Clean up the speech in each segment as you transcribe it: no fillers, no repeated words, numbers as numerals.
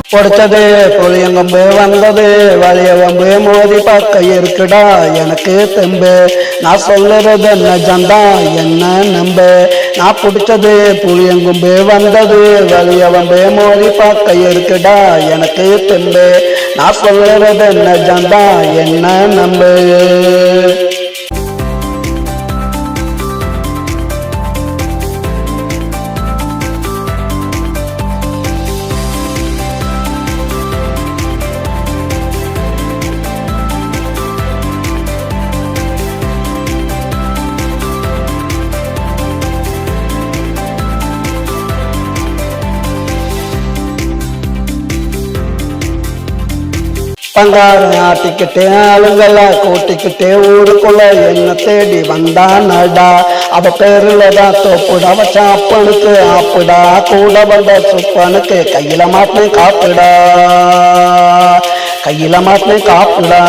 பொடிச்சது புளியங்கொம்பு வந்தது வலிய வம்பு மோதி பார்க்க இருக்குடா எனக்கு தெம்பு நான் சொல்லுறது நிஜந்தா என்ன நம்பு நான் பிடிச்சது புளியங்கொம்பு வந்தது வலிய வம்பு மோதி பார்க்க இருக்குடா எனக்கு தெம்பு நான் சொல்லுறது நிஜந்தா என்ன நம்பு பங்காரு ஆட்டிக்கிட்டே ஆளுங்கள கூட்டிக்கிட்டே ஊருக்குள்ள என்ன தேடி வந்தானடா அவ பேருல தான் தோப்புடா வச்ச அப்பனுக்கு ஆப்புடா கூட வந்த சுப்பனுக்கு கையில மாட்டினேன் காப்புடா கையில மாட்டினேன் காப்புடா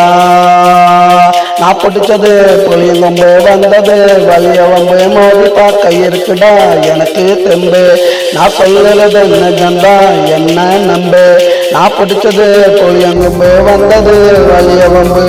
நான் பிடிச்சது புளியங்கொம்பு வந்தது வலிய வம்பு மோதி பார்க்க இருக்குடா எனக்கு தெம்பு நான் சொல்லுறது நிஜந்தா என்ன நம்பு நான் பிடிச்சது புளியங்கொம்பு வந்தது வலிய வம்பு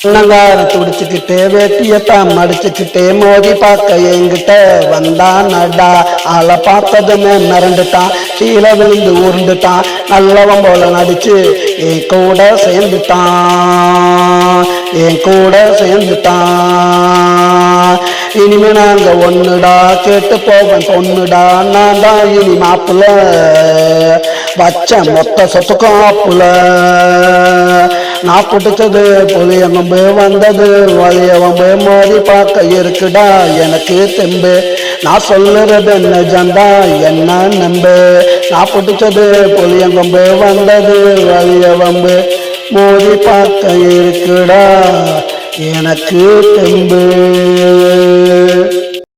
நங்கார துடிச்சுக்கிட்டே வேட்டியத்தான் மடிச்சுக்கிட்டே மோதி பார்க்க என்கிட்ட வந்தானடா ஆளை பார்த்ததுமே மிரண்டுட்டான் கீழே விழுந்து உருண்டுட்டான் நல்லவன் போல நடிச்சு என் கூட சேர்ந்துட்டான் இனிமே நாங்க ஒண்ணுடா கேட்டு போவேன் பொண்ணுடா நான் தான் இனி மாப்புல வச்ச மொத்த சொத்துக்கும் ஆப்புல நான் பிடிச்சது புளியங்கொம்பு வந்தது வலிய வம்பு மோதி பார்க்க இருக்குடா எனக்கு தெம்பு நான் சொல்லுறது நிஜந்தா என்ன நம்பு நான் பிடிச்சது புளியங்கொம்பு வந்தது வலிய வம்பு மோதி பார்க்க இருக்குடா எனக்கு தெம்பு